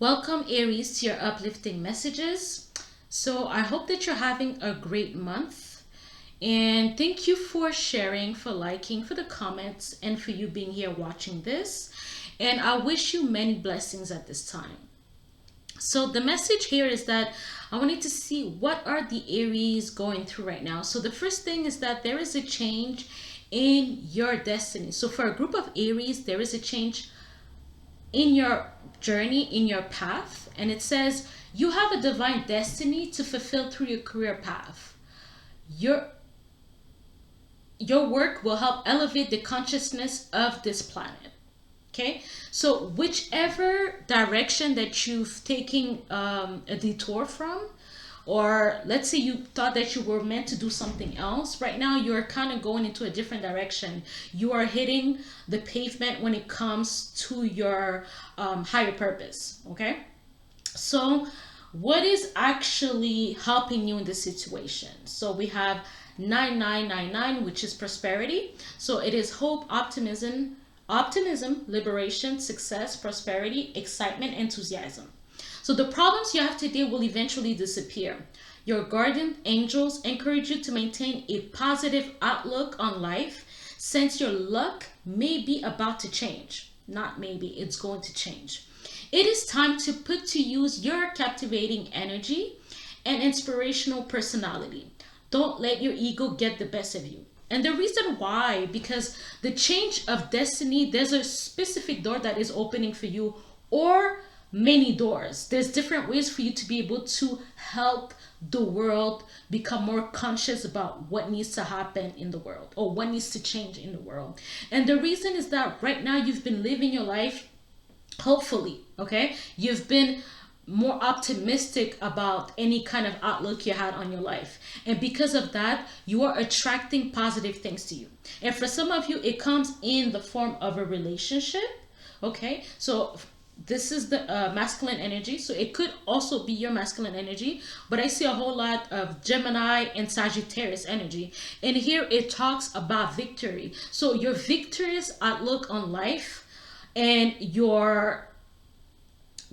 Welcome, Aries, to your uplifting messages. So, I hope that you're having a great month. And thank you for sharing, for liking, for the comments, and for you being here watching this. And I wish you many blessings at this time. So, the message here is that I wanted to see what are the Aries going through right now. So, the first thing is that there is a change in your destiny. So, for a group of Aries, there is a change in your journey, in your path, and it says you have a divine destiny to fulfill through your career path. Your your work will help elevate the consciousness of this planet. Okay, so whichever direction that you've taken a detour from, or let's say you thought that you were meant to do something else, right now you're kind of going into a different direction. You are hitting the pavement when it comes to your higher purpose. Okay, so what is actually helping you in this situation? So we have 9999, which is prosperity. So it is hope, optimism, liberation, success, prosperity, excitement, enthusiasm. So the problems you have today will eventually disappear. Your guardian angels encourage you to maintain a positive outlook on life since your luck may be about to change. Not maybe, it's going to change. It is time to put to use your captivating energy and inspirational personality. Don't let your ego get the best of you. And the reason why, because the change of destiny, there's a specific door that is opening for you, or many doors. There's different ways for you to be able to help the world become more conscious about what needs to happen in the world or what needs to change in the world. And the reason is that right now you've been living your life, hopefully, okay, you've been more optimistic about any kind of outlook you had on your life, and because of that you are attracting positive things to you. And for some of you it comes in the form of a relationship. Okay, so this is the masculine energy, so it could also be your masculine energy, but I see a whole lot of Gemini and Sagittarius energy, and here it talks about victory. So your victorious outlook on life and your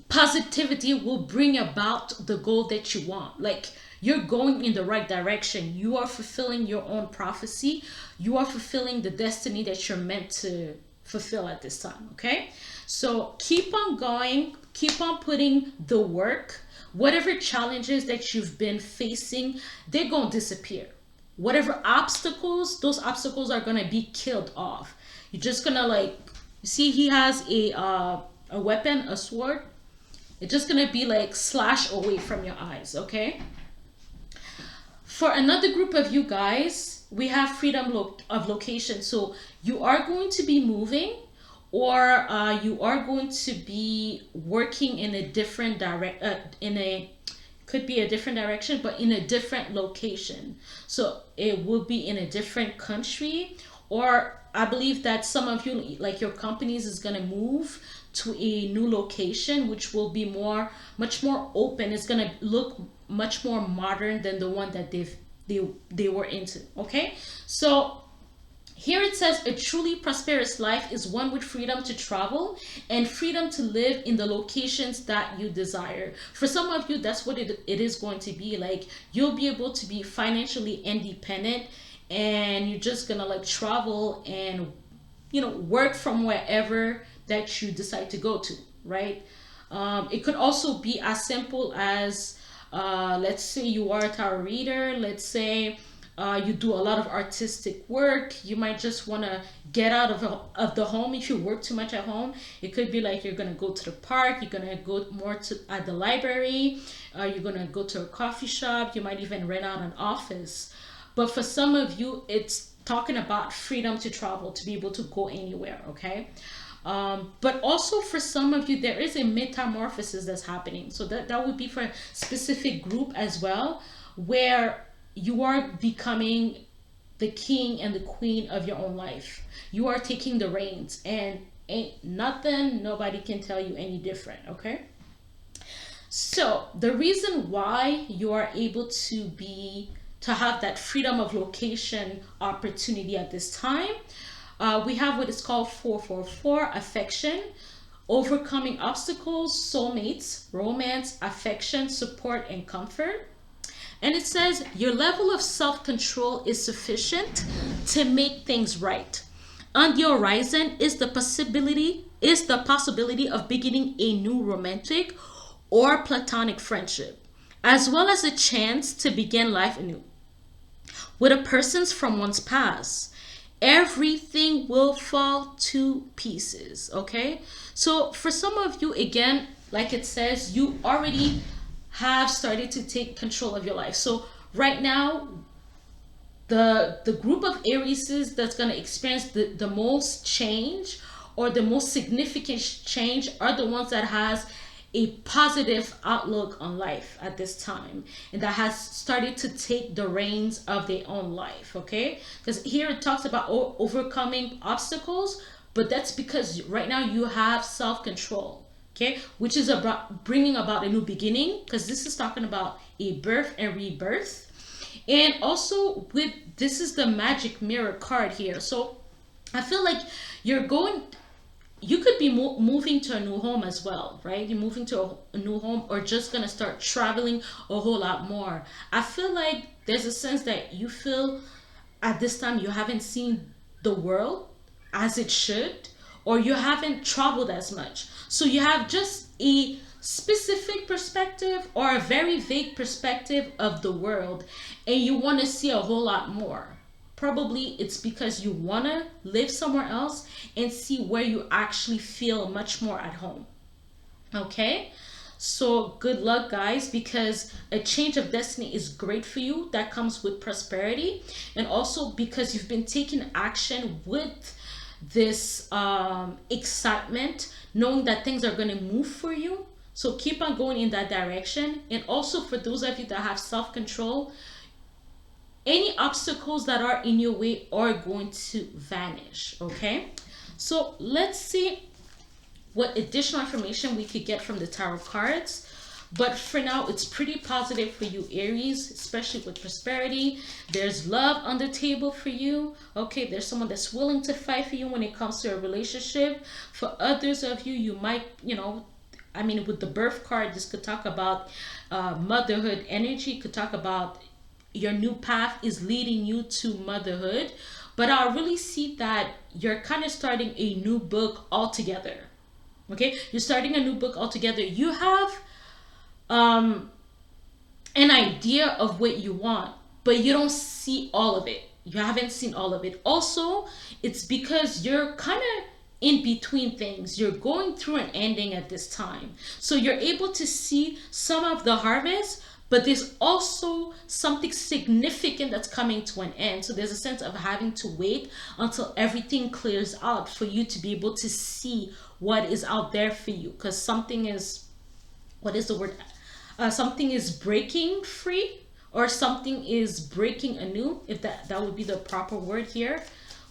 positivity will bring about the goal that you want. Like, you're going in the right direction. You are fulfilling your own prophecy. You are fulfilling the destiny that you're meant to fulfill at this time. Okay, so keep on going, keep on putting the work. Whatever challenges that you've been facing, they're gonna disappear. Whatever obstacles, those obstacles are gonna be killed off. You're just gonna, like, see, he has a weapon, a sword. It's just gonna be like slash away from your eyes. Okay, for another group of you guys, we have freedom of location. So you are going to be moving, or you are going to be working in a different in a, could be a different direction, but in a different location. So it will be in a different country, or I believe that some of you, like your companies, is going to move to a new location, which will be much more open. It's going to look much more modern than the one that they were into. Okay, so here it says a truly prosperous life is one with freedom to travel and freedom to live in the locations that you desire. For some of you, that's what it is going to be like. You'll be able to be financially independent, and you're just gonna like travel and work from wherever that you decide to go to, right? It could also be as simple as, let's say you are a tarot reader. Let's say you do a lot of artistic work. You might just want to get out of the home. If you work too much at home, it could be like you're going to go to the park, you're going to go more to at the library, you're going to go to a coffee shop, you might even rent out an office. But for some of you, it's talking about freedom to travel, to be able to go anywhere. Okay, but also for some of you, there is a metamorphosis that's happening. So that would be for a specific group as well, where you are becoming the king and the queen of your own life. You are taking the reins, and ain't nothing, nobody can tell you any different. Okay, so the reason why you are able to have that freedom of location opportunity at this time, we have what is called 444 affection. overcoming obstacles, soulmates, romance, affection, support, and comfort. And it says your level of self-control is sufficient to make things right. On the horizon is the possibility of beginning a new romantic or platonic friendship, as well as a chance to begin life anew with a person from one's past. Everything will fall to pieces. Okay, so for some of you, again, like it says, you already have started to take control of your life. So right now, the group of Aries that's going to experience the most change or the most significant change are the ones that has a positive outlook on life at this time, and that has started to take the reins of their own life. Okay, because here it talks about overcoming obstacles, but that's because right now you have self-control. Okay, which is about bringing about a new beginning, because this is talking about a birth and rebirth. And also with this is the magic mirror card here. So I feel like you're going, you could be moving to a new home as well, right? You're moving to a new home, or just gonna start traveling a whole lot more. I feel like there's a sense that you feel at this time you haven't seen the world as it should, or you haven't traveled as much. So you have just a specific perspective or a very vague perspective of the world, and you want to see a whole lot more. Probably it's because you want to live somewhere else and see where you actually feel much more at home. Okay, so good luck, guys, because a change of destiny is great for you. That comes with prosperity, and also because you've been taking action with this excitement, knowing that things are going to move for you. So keep on going in that direction. And also for those of you that have self-control, any obstacles that are in your way are going to vanish. Okay, so let's see what additional information we could get from the tarot cards. But for now, it's pretty positive for you, Aries, especially with prosperity. There's love on the table for you. Okay, there's someone that's willing to fight for you when it comes to a relationship. For others of you, you might, I mean, with the birth card, this could talk about motherhood energy, could talk about your new path is leading you to motherhood. But I really see that you're kind of starting a new book altogether. Okay, you're starting a new book altogether. You have um an idea of what you want, but you don't see all of it. You haven't seen all of it. Also, it's because you're kind of in between things. You're going through an ending at this time, so you're able to see some of the harvest, but there's also something significant that's coming to an end. So there's a sense of having to wait until everything clears out for you to be able to see what is out there for you, because something is, what is the word, something is breaking free, or something is breaking anew, if that would be the proper word here.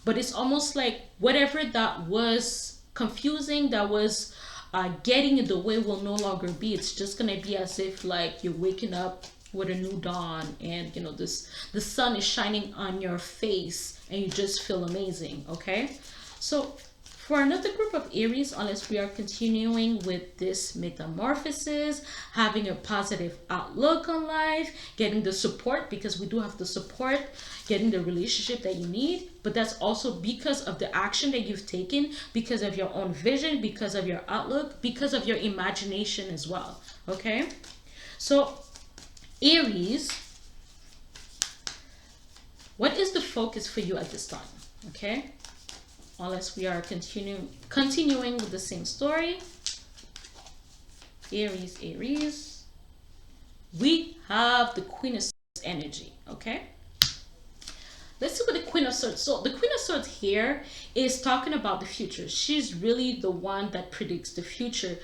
But it's almost like whatever that was confusing, that was getting in the way, will no longer be. It's just gonna be as if like you're waking up with a new dawn, and the sun is shining on your face, and you just feel amazing. Okay, so for another group of Aries, unless we are continuing with this metamorphosis, having a positive outlook on life, getting the support, because we do have the support, getting the relationship that you need, but that's also because of the action that you've taken, because of your own vision, because of your outlook, because of your imagination as well. Okay, so Aries, what is the focus for you at this time? Okay, unless we are continuing with the same story. Aries, we have the Queen of Swords energy. Okay, let's see what the Queen of Swords. So the Queen of Swords here is talking about the future. She's really the one that predicts the future,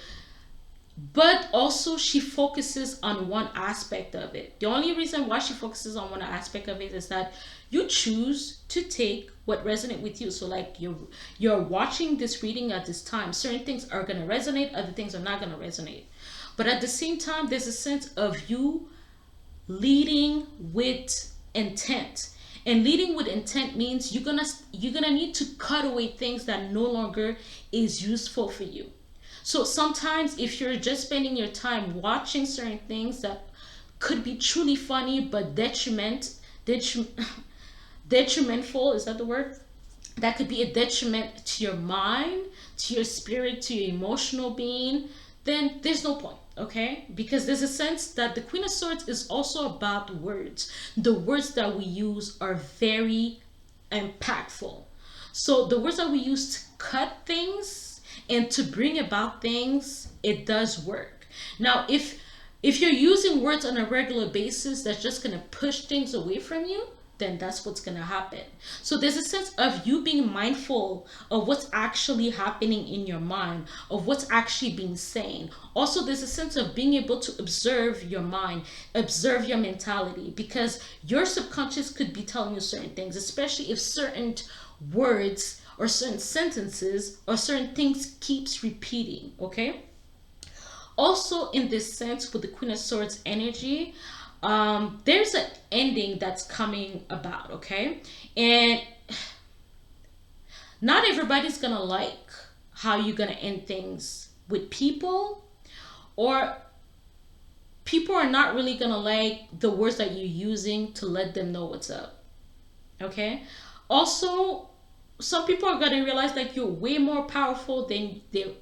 but also she focuses on one aspect of it. The only reason why she focuses on one aspect of it is that you choose to take what resonate with you. So like you're watching this reading at this time, certain things are going to resonate, other things are not going to resonate. But at the same time, there's a sense of you leading with intent. And leading with intent means you're gonna need to cut away things that no longer is useful for you. So sometimes if you're just spending your time watching certain things that could be truly funny but detrimental, is that the word? That could be a detriment to your mind, to your spirit, to your emotional being, then there's no point, okay? Because there's a sense that the Queen of Swords is also about words. The words that we use are very impactful. So the words that we use to cut things and to bring about things, it does work. Now, if you're using words on a regular basis that's just going to push things away from you, then that's what's going to happen. So there's a sense of you being mindful of what's actually happening in your mind, of what's actually being said. Also, there's a sense of being able to observe your mind, observe your mentality, because your subconscious could be telling you certain things, especially if certain words or certain sentences or certain things keeps repeating, okay? Also, in this sense, with the Queen of Swords energy, there's an ending that's coming about, okay? And not everybody's gonna like how you're gonna end things with people, or people are not really gonna like the words that you're using to let them know what's up, okay? Also, some people are gonna realize that you're way more powerful than they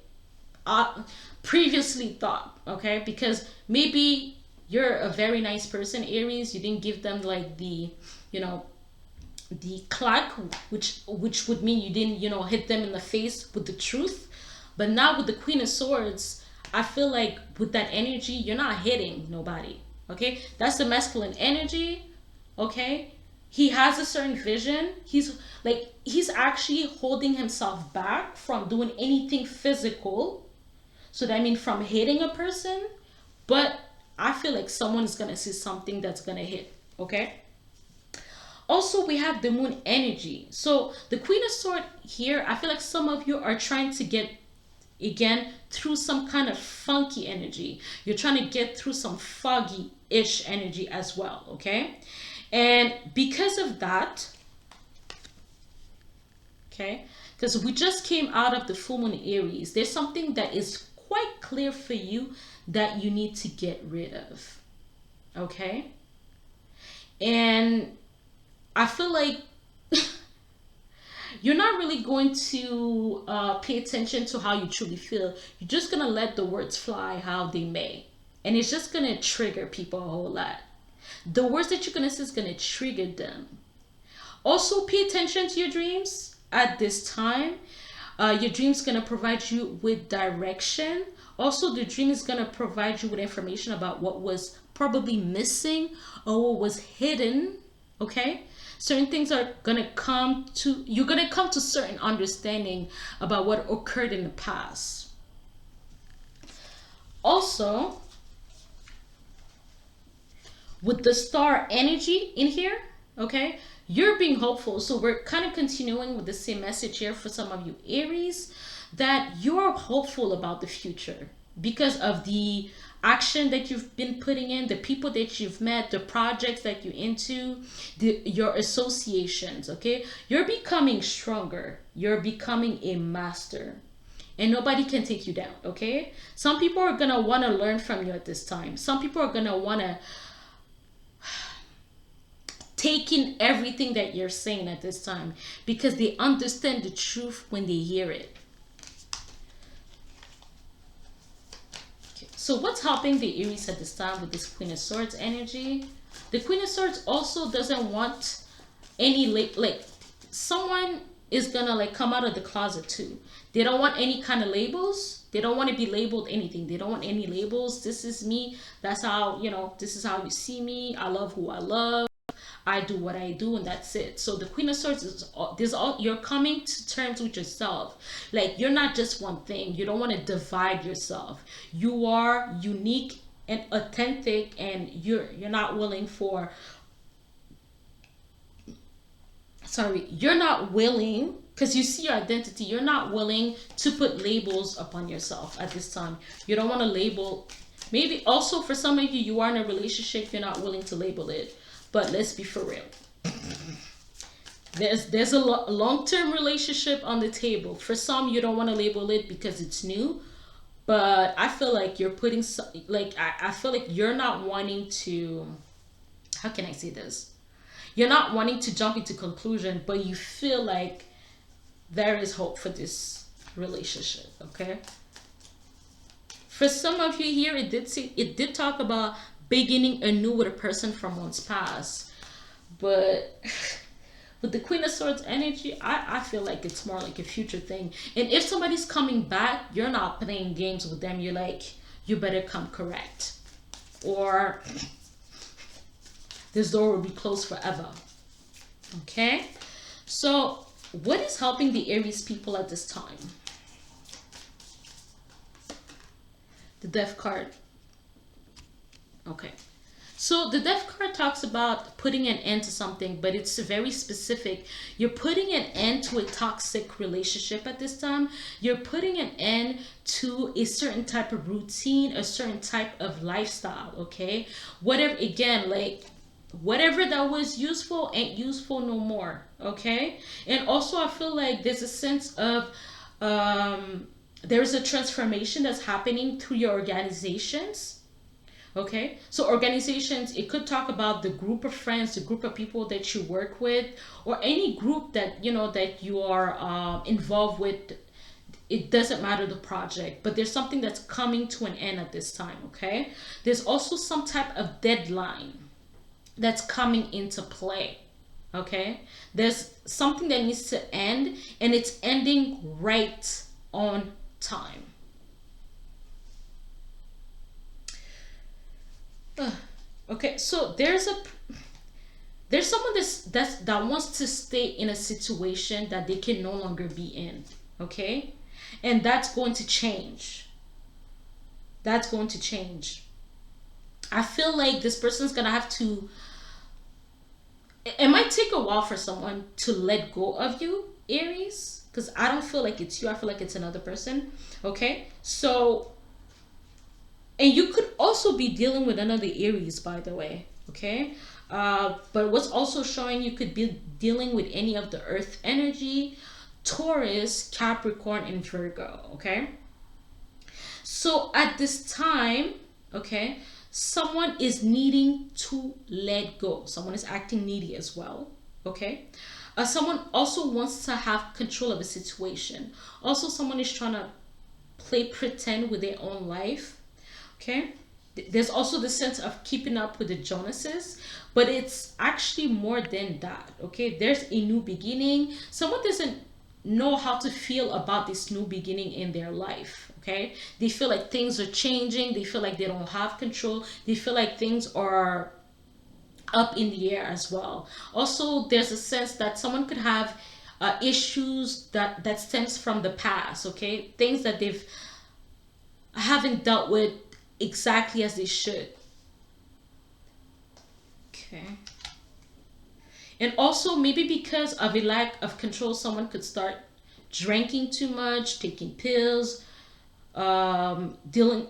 previously thought, okay? Because maybe you're a very nice person, Aries. You didn't give them like the, you know, the clack, which would mean you didn't, hit them in the face with the truth. But now with the Queen of Swords, I feel like with that energy, you're not hitting nobody. Okay, that's the masculine energy. Okay, he has a certain vision. He's actually holding himself back from doing anything physical. So that means from hitting a person, but I feel like someone is gonna see something that's gonna hit. Okay. Also, we have the moon energy. So the Queen of Swords here, I feel like some of you are trying to get again through some kind of funky energy. You're trying to get through some foggy-ish energy as well. Okay. And because of that, okay, because we just came out of the full moon Aries, there's something that is quite clear for you that you need to get rid of. Okay? And I feel like you're not really going to pay attention to how you truly feel. You're just going to let the words fly how they may. And it's just going to trigger people a whole lot. The words that you're going to say is going to trigger them. Also, pay attention to your dreams at this time. Your dream is going to provide you with direction. Also, the dream is going to provide you with information about what was probably missing or what was hidden. Okay, certain things are going to you're going to come to certain understanding about what occurred in the past. Also, with the star energy in here, okay, you're being hopeful. So we're kind of continuing with the same message here for some of you Aries, that you're hopeful about the future because of the action that you've been putting in, the people that you've met, the projects that you're into, your associations. Okay, you're becoming stronger, you're becoming a master, and nobody can take you down. Okay, some people are gonna want to learn from you at this time. Some people are gonna want to taking everything that you're saying at this time because they understand the truth when they hear it. Okay. So what's helping the Aries at this time with this Queen of Swords energy? The Queen of Swords also doesn't want any like someone is gonna like come out of the closet too. They don't want any kind of labels. They don't want to be labeled anything. They don't want any labels. This is me. That's how, this is how you see me. I love who I love. I do what I do, and that's it. So the Queen of Swords is you're coming to terms with yourself. Like, you're not just one thing. You don't want to divide yourself. You are unique and authentic, and you're not willing for you're not willing, because you see your identity, you're not willing to put labels upon yourself at this time. You don't want to label. Maybe also for some of you, you are in a relationship, you're not willing to label it. But let's be for real. There's a long-term relationship on the table. For some, you don't want to label it because it's new. But I feel like you're putting like I feel like you're not wanting to, how can I say this, you're not wanting to jump into conclusion, but you feel like there is hope for this relationship. Okay, for some of you here, it did talk about beginning anew with a person from one's past, but with the Queen of Swords energy, I feel like it's more like a future thing. And if somebody's coming back, you're not playing games with them. You're like, you better come correct, or this door will be closed forever. Okay, so what is helping the Aries people at this time? The Death card. Okay. So the Death card talks about putting an end to something, but it's very specific. You're putting an end to a toxic relationship at this time. You're putting an end to a certain type of routine, a certain type of lifestyle, okay? Whatever, again, like whatever that was useful ain't useful no more, okay? And also I feel like there's a sense of there's a transformation that's happening through your organizations. Okay, so organizations, it could talk about the group of friends, the group of people that you work with, or any group that you know that you are involved with. It doesn't matter the project, but there's something that's coming to an end at this time. Okay, there's also some type of deadline that's coming into play. Okay, there's something that needs to end, and it's ending right on time. Okay, so there's someone that wants to stay in a situation that they can no longer be in. Okay, and that's going to change. That's going to change. I feel like this person's gonna have to. It might take a while for someone to let go of you, Aries, because I don't feel like it's you. I feel like it's another person. Okay, so, and you could also be dealing with another Aries, by the way. Okay, but what's also showing, you could be dealing with any of the Earth energy, Taurus, Capricorn, and Virgo. Okay, so at this time, okay, someone is needing to let go. Someone is acting needy as well. Okay, someone also wants to have control of a situation. Also, someone is trying to play pretend with their own life. Okay, there's also the sense of keeping up with the Jonases, but it's actually more than that. Okay, there's a new beginning. Someone doesn't know how to feel about this new beginning in their life. Okay, they feel like things are changing, they feel like they don't have control, they feel like things are up in the air as well. Also, there's a sense that someone could have issues that stems from the past. Okay, things that they've haven't dealt with exactly as they should. Okay. And also, maybe because of a lack of control, someone could start drinking too much, taking pills, dealing,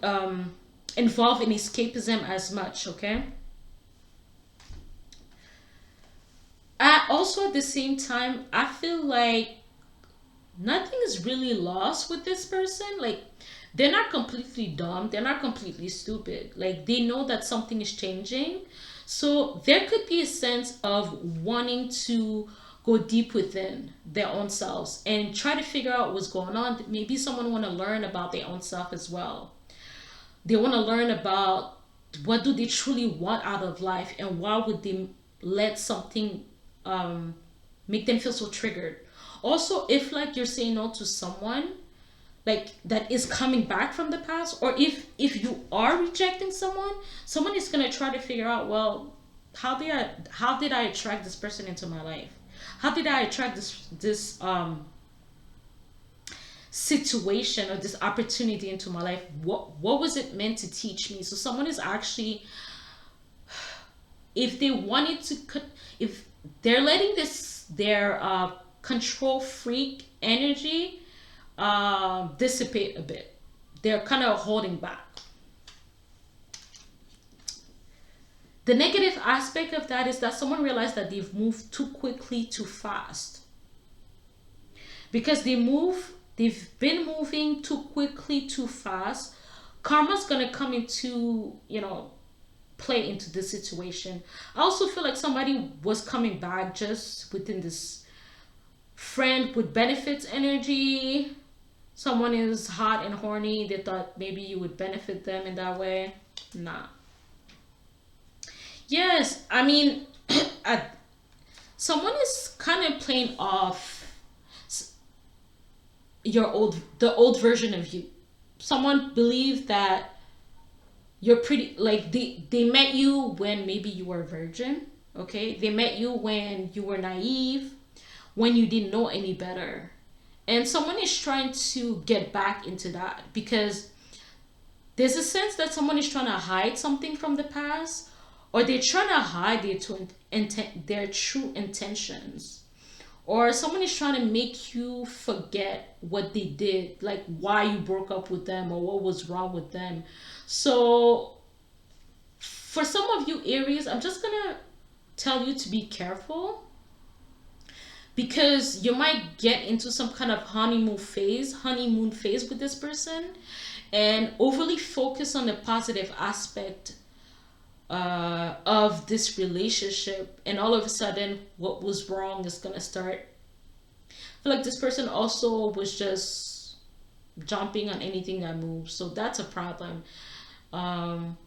involved in escapism as much. Okay. Also, at the same time, I feel like nothing is really lost with this person. Like, they're not completely dumb, they're not completely stupid. Like, they know that something is changing. So there could be a sense of wanting to go deep within their own selves and try to figure out what's going on. Maybe someone want to learn about their own self as well. They want to learn about what do they truly want out of life, and why would they let something um, make them feel so triggered. Also, if like you're saying no to someone like that is coming back from the past, or if you are rejecting someone, someone is going to try to figure out, well, how did I attract this person into my life? How did I attract this situation or this opportunity into my life? What was it meant to teach me? So someone is actually, if they wanted to if they're letting this their control freak energy dissipate a bit, they're kind of holding back. The negative aspect of that is that someone realized that they've moved too quickly, too fast, because they've been moving too quickly, too fast. Karma's gonna come into, play into this situation. I also feel like somebody was coming back just within this friend with benefits energy. Someone is hot and horny. They thought maybe you would benefit them in that way. Nah. Yes, I mean, I, someone is kind of playing off the old version of you. Someone believed that you're pretty, like they met you when maybe you were a virgin. Okay, they met you when you were naive, when you didn't know any better. And someone is trying to get back into that because there's a sense that someone is trying to hide something from the past, or they're trying to hide their true intentions, or someone is trying to make you forget what they did, like why you broke up with them or what was wrong with them. So for some of you Aries, I'm just gonna tell you to be careful because you might get into some kind of honeymoon phase with this person, and overly focus on the positive aspect of this relationship, and all of a sudden what was wrong is gonna start. I feel like this person also was just jumping on anything that moves, so that's a problem.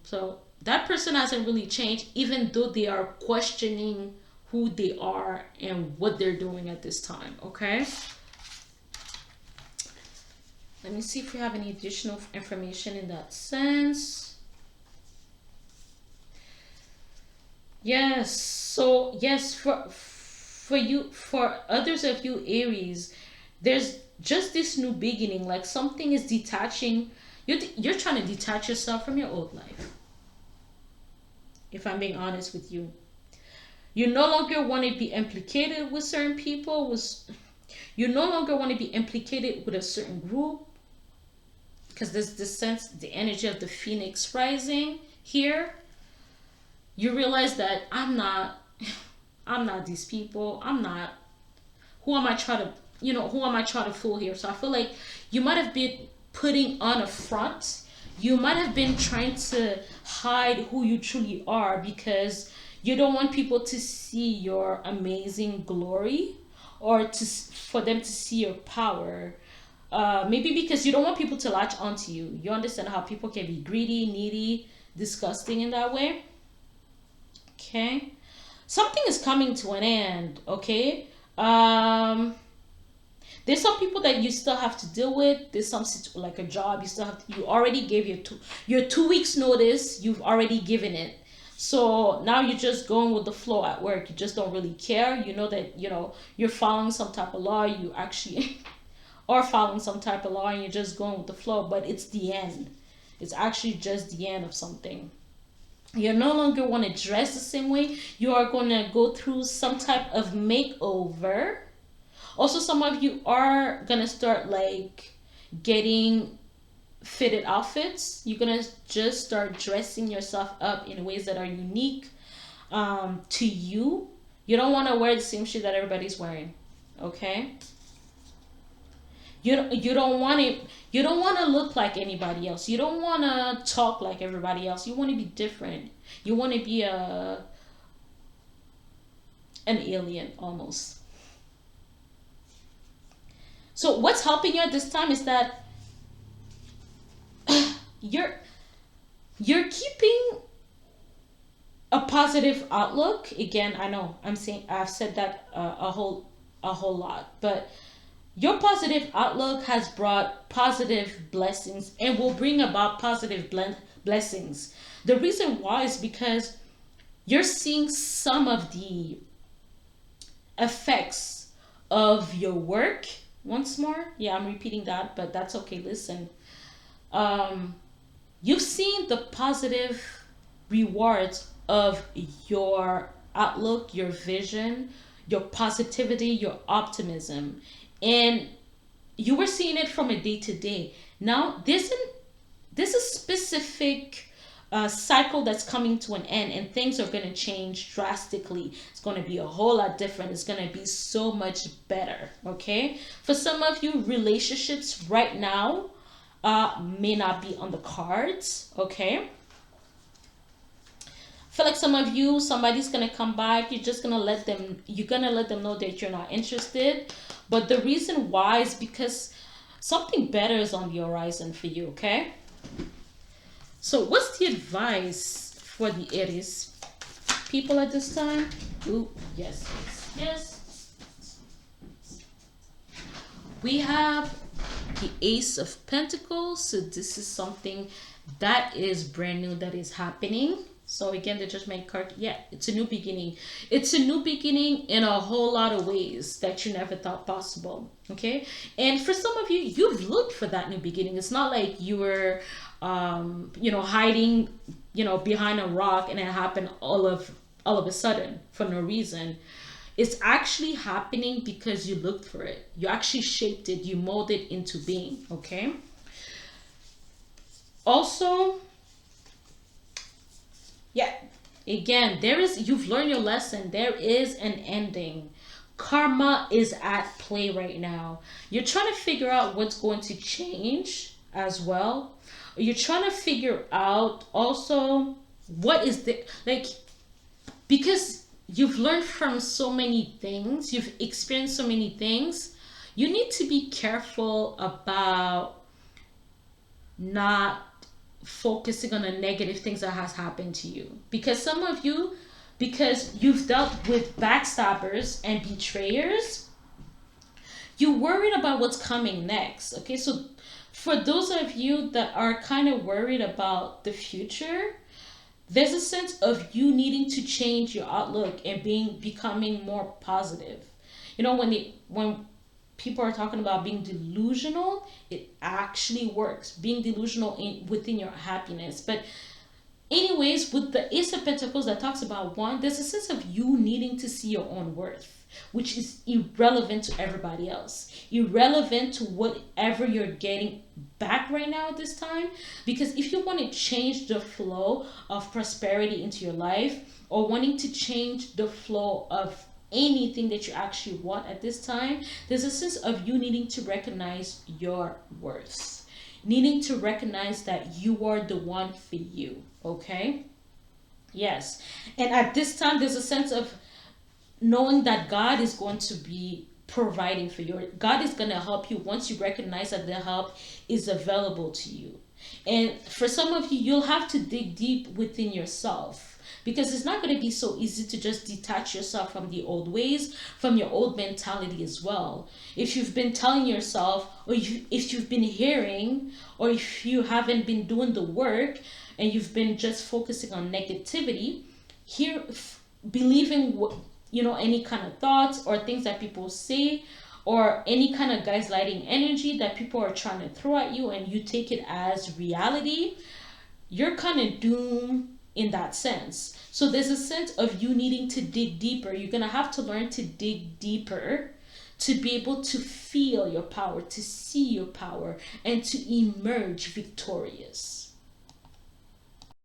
So that person hasn't really changed, even though they are questioning who they are and what they're doing at this time. Okay, let me see if we have any additional information in that sense. Yes. So yes, for others of you Aries, there's just this new beginning. Like something is detaching. You're trying to detach yourself from your old life. If I'm being honest with you, you no longer want to be implicated with certain people. You no longer want to be implicated with a certain group because there's this sense, the energy of the phoenix rising here. You realize that I'm not these people. I'm not. Who am I trying to, who am I trying to fool here? So I feel like you might have been putting on a front. You might have been trying to hide who you truly are because you don't want people to see your amazing glory, or for them to see your power. Maybe because you don't want people to latch onto you. You understand how people can be greedy, needy, disgusting in that way. Okay, something is coming to an end. Okay, there's some people that you still have to deal with. There's some like a job you still have to, you already gave your 2 weeks notice. You've already given it. So now you're just going with the flow at work. You just don't really care. You know that you're following some type of law. You actually are following some type of law, and you're just going with the flow. But it's the end. It's actually just the end of something. You no longer want to dress the same way. You are going to go through some type of makeover. Also, some of you are going to start like getting fitted outfits. You're going to just start dressing yourself up in ways that are unique to you. You don't want to wear the same shit that everybody's wearing. Okay? You don't want it. You don't want to look like anybody else. You don't want to talk like everybody else. You want to be different. You want to be an alien almost. So what's helping you at this time is that you're keeping a positive outlook. Again, I know I've said that a whole lot, but your positive outlook has brought positive blessings and will bring about positive blessings. The reason why is because you're seeing some of the effects of your work. Once more, yeah, I'm repeating that, but that's okay. Listen, you've seen the positive rewards of your outlook, your vision, your positivity, your optimism, and you were seeing it from a day to day. Now, this is specific a cycle that's coming to an end, and things are going to change drastically. It's going to be a whole lot different. It's going to be so much better. Okay, for some of you, relationships right now may not be on the cards. Okay, feel like some of you, somebody's gonna come back, you're gonna let them know that you're not interested. But the reason why is because something better is on the horizon for you. Okay, so what's the advice for the Aries people at this time? Ooh, yes, yes, yes. We have the Ace of Pentacles. So this is something that is brand new, that is happening. So again, the Judgment card, yeah, it's a new beginning. It's a new beginning in a whole lot of ways that you never thought possible. Okay, and for some of you, you've looked for that new beginning. It's not like you were, hiding, behind a rock, and it happened all of a sudden for no reason. It's actually happening because you looked for it. You actually shaped it. You molded it into being. Okay. Also, yeah, again, you've learned your lesson. There is an ending. Karma is at play right now. You're trying to figure out what's going to change as well. You're trying to figure out also what is the, like, because you've learned from so many things, you've experienced so many things, you need to be careful about not focusing on the negative things that has happened to you. Because some of you, because you've dealt with backstabbers and betrayers, you're worried about what's coming next. Okay, so for those of you that are kind of worried about the future, there's a sense of you needing to change your outlook and becoming more positive. When people are talking about being delusional, it actually works. Being delusional within your happiness. But anyways, with the Ace of Pentacles that talks about one, there's a sense of you needing to see your own worth, which is irrelevant to everybody else, irrelevant to whatever you're getting back right now at this time. Because if you want to change the flow of prosperity into your life, or wanting to change the flow of anything that you actually want at this time, there's a sense of you needing to recognize your worth, needing to recognize that you are the one for you. Okay, yes. And at this time, there's a sense of knowing that God is going to be providing for you. God is going to help you once you recognize that the help is available to you. And for some of you, you'll have to dig deep within yourself, because it's not going to be so easy to just detach yourself from the old ways, from your old mentality as well. If you've been telling yourself, or if you've been hearing, or if you haven't been doing the work and you've been just focusing on negativity, believing any kind of thoughts or things that people say, or any kind of gaslighting energy that people are trying to throw at you, and you take it as reality, you're kind of doomed in that sense. So there's a sense of you needing to dig deeper. You're going to have to learn to dig deeper to be able to feel your power, to see your power, and to emerge victorious.